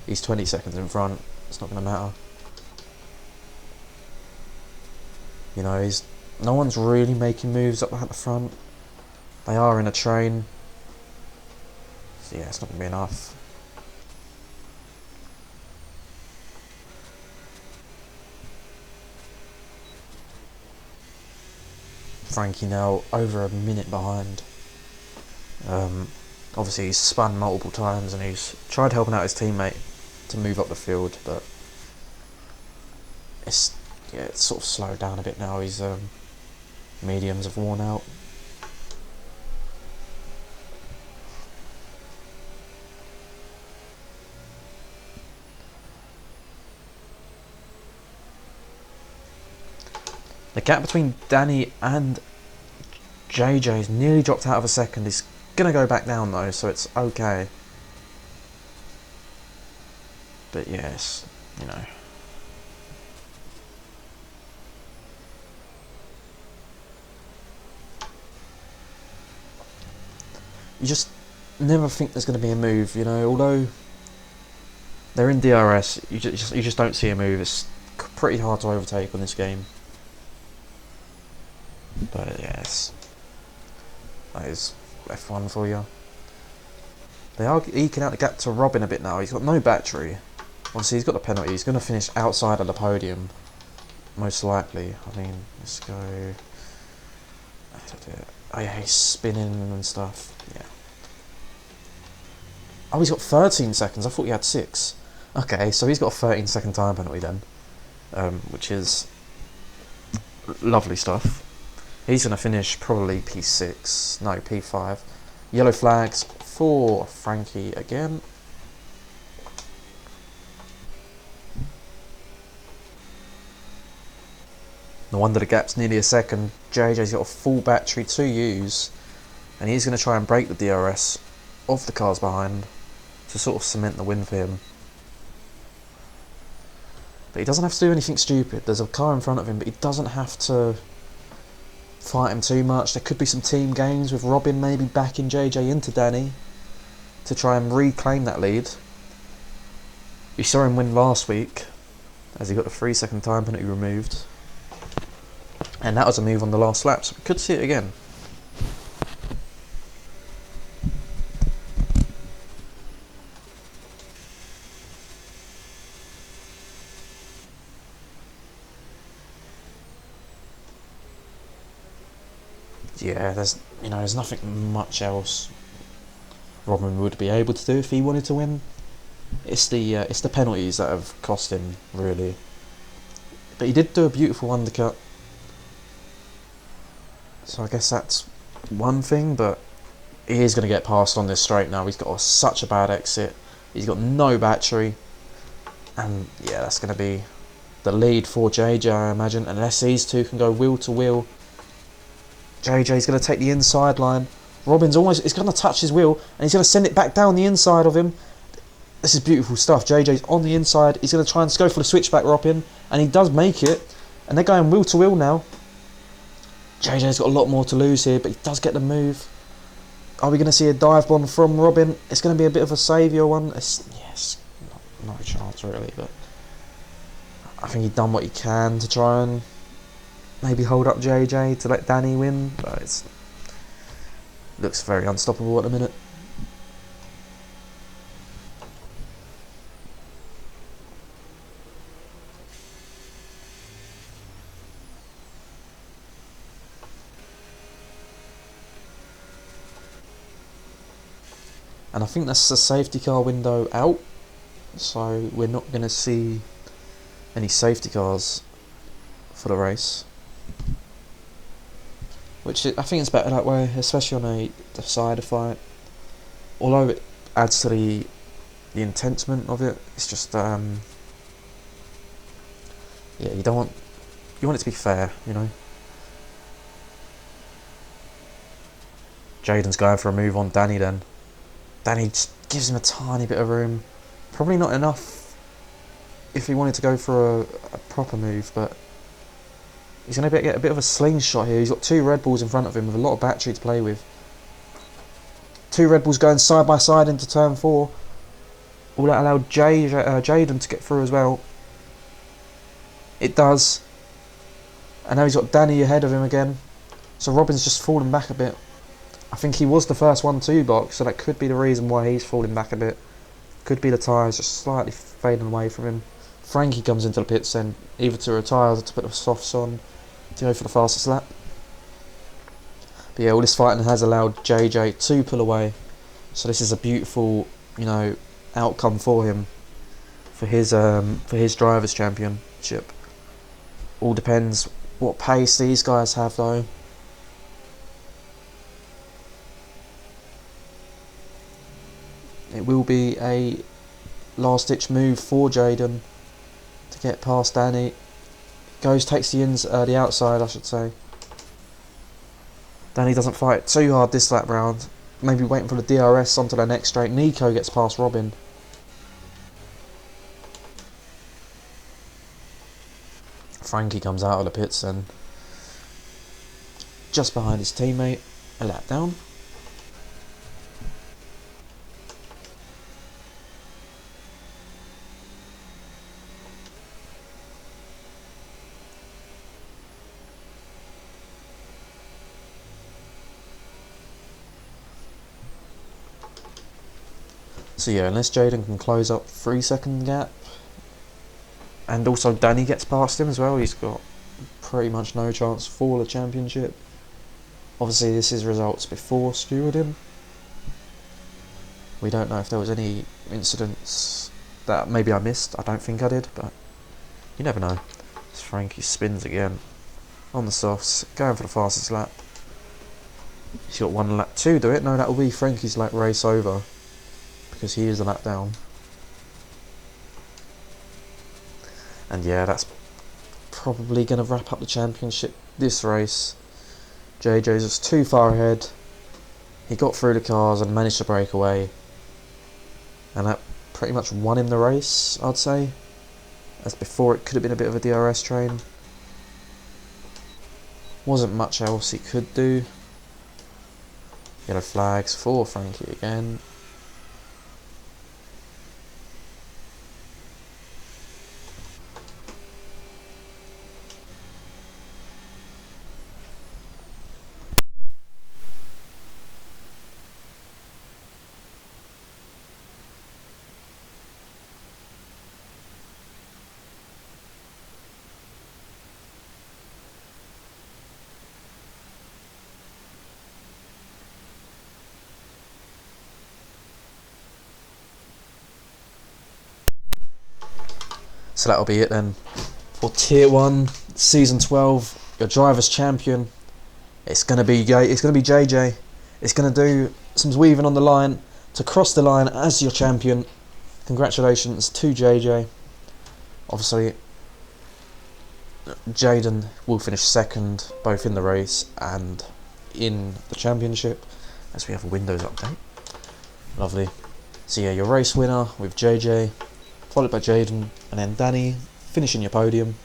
Speaker 1: he's 20 seconds in front. It's not going to matter. You know, no one's really making moves up at the front. They are in a train. So yeah, it's not going to be enough. Frankie now over a minute behind. Obviously he's spun multiple times and he's tried helping out his teammate to move up the field, but it's sort of slowed down a bit now. His mediums have worn out. The gap between Danny and JJ's nearly dropped out of a second. He's going to go back down though, so it's okay. But yes, you know. You just never think there's going to be a move, you know. Although they're in DRS, you just don't see a move. It's pretty hard to overtake on this game. But yes, that is F1 for you. They are eking out the gap to Robin a bit now. He's got no battery. Obviously he's got the penalty. He's going to finish outside of the podium, most likely. I mean, let's go. Oh yeah, he's spinning and stuff. Yeah. Oh, he's got 13 seconds. I thought he had 6. Okay, so he's got a 13-second time penalty then, which is lovely stuff. He's going to finish probably P6. No, P5. Yellow flags for Frankie again. No wonder the gap's nearly a second. JJ's got a full battery to use, and he's going to try and break the DRS of the cars behind to sort of cement the win for him. But he doesn't have to do anything stupid. There's a car in front of him, but he doesn't have to fight him too much. There could be some team games with Robin maybe backing JJ into Danny to try and reclaim that lead. We saw him win last week as he got the 3-second time penalty removed, and that was a move on the last lap, so we could see it again. yeah, there's nothing much else Robin would be able to do if he wanted to win. It's the penalties that have cost him, really. But he did do a beautiful undercut, so I guess that's one thing. But he is going to get past on this straight now. He's got such a bad exit. He's got no battery, and yeah, that's going to be the lead for JJ, I imagine, unless these two can go wheel to wheel. JJ's going to take the inside line. Robin's he's going to touch his wheel, and he's going to send it back down the inside of him. This is beautiful stuff. JJ's on the inside. He's going to try and go for the switchback Robin, and he does make it. And they're going wheel to wheel now. JJ's got a lot more to lose here, but he does get the move. Are we going to see a dive bomb from Robin? It's going to be a bit of a saviour one. Yes, no chance really, but I think he's done what he can to try and maybe hold up JJ to let Danny win, but it looks very unstoppable at the minute. And I think that's the safety car window out, so we're not going to see any safety cars for the race, which I think it's better that way, especially on a decider fight. Although it adds to the intensement of it, it's just yeah, you want it to be fair, you know. Jaden's going for a move on Danny then. Danny just gives him a tiny bit of room. Probably not enough if he wanted to go for a proper move, but he's going to get a bit of a slingshot here. He's got two Red Bulls in front of him with a lot of battery to play with. Two Red Bulls going side by side into turn 4. All that allowed Jaden to get through as well. It does. And now he's got Danny ahead of him again. So Robin's just fallen back a bit. I think he was the first one to box, so that could be the reason why he's falling back a bit. Could be the tyres just slightly fading away from him. Frankie comes into the pits then, either to retire or to put the softs on to go for the fastest lap. But yeah, all this fighting has allowed JJ to pull away. So this is a beautiful, you know, outcome for him for his drivers' championship. All depends what pace these guys have though. It will be a last-ditch move for Jaden to get past Danny. Takes the outside, I should say. Danny doesn't fight too hard this lap round. Maybe waiting for the DRS onto the next straight. Nico gets past Robin. Frankie comes out of the pits then. Just behind his teammate. A lap down. So yeah, unless Jaden can close up 3-second gap, and also Danny gets past him as well, he's got pretty much no chance for the championship. Obviously this is results before stewarding. We don't know if there was any incidents that maybe I missed. I don't think I did, but you never know. As Frankie spins again on the softs, going for the fastest lap. He's got one lap to do it. No, that will be Frankie's lap race over, because he is a lap down. And yeah, that's probably going to wrap up the championship this race. JJ's just too far ahead. He got through the cars and managed to break away, and that pretty much won him the race, I'd say. As before, it could have been a bit of a DRS train. Wasn't much else he could do. Yellow flags for Frankie again. So that'll be it then for Tier 1 Season 12. Your driver's champion. It's gonna be JJ. It's gonna do some weaving on the line to cross the line as your champion. Congratulations to JJ. Obviously, Jaden will finish second both in the race and in the championship, as we have a Windows update. Lovely. So yeah, your race winner with JJ, followed by Jaden, and then Danny finishing your podium.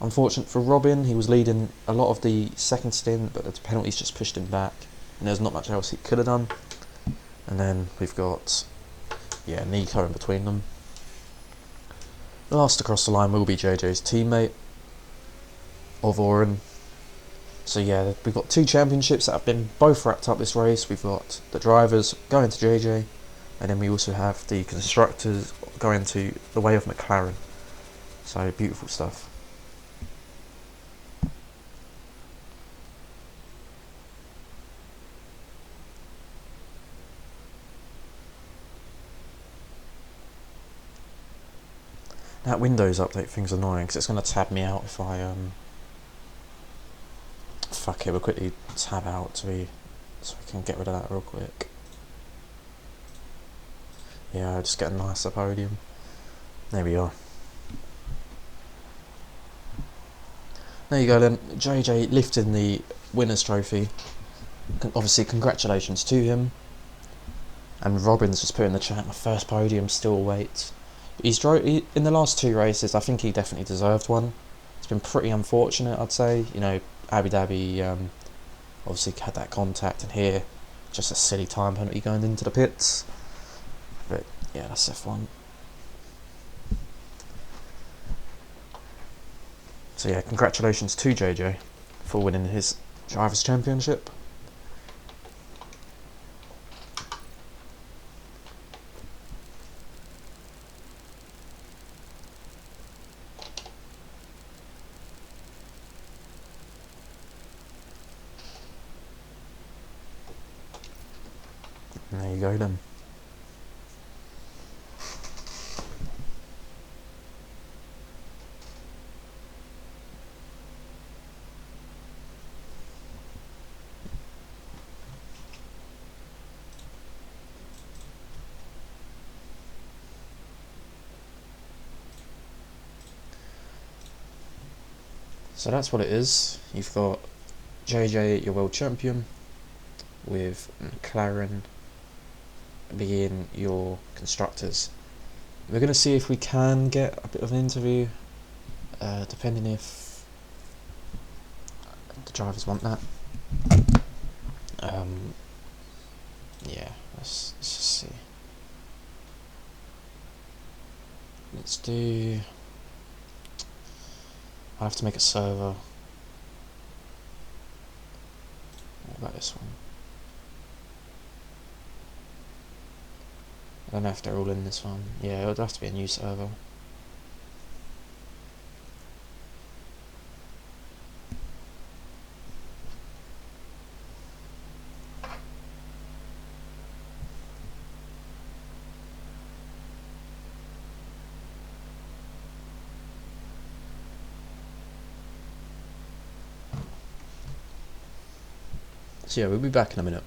Speaker 1: Unfortunate for Robin, he was leading a lot of the second stint, but the penalties just pushed him back, and there's not much else he could have done. And then we've got, yeah, Nico in between them. Last across the line will be JJ's teammate of Oren. So yeah, we've got 2 championships that have been both wrapped up this race. We've got the drivers going to JJ, and then we also have the constructors going to the way of McLaren. So beautiful stuff. That Windows update thing's annoying because it's going to tab me out if I fuck it, we'll quickly tab out so we can get rid of that real quick. Yeah, I'll just get a nicer podium. There we are. There you go then, JJ lifting the winner's trophy. Obviously congratulations to him. And Robin's just put in the chat, my first podium still awaits. In the last 2 races, I think he definitely deserved one. It's been pretty unfortunate, I'd say. You know, Abu Dhabi obviously had that contact, and here, just a silly time penalty going into the pits. But yeah, that's F1. So yeah, congratulations to JJ for winning his Drivers' Championship. And there you go then. So that's what it is. You've got JJ, your world champion, with McLaren being your constructors. We're going to see if we can get a bit of an interview, depending if the drivers want that. Yeah, let's just see. Let's do... I have to make a server. What about this one? I don't know if they're all in this one. Yeah, it would have to be a new server. So yeah, we'll be back in a minute.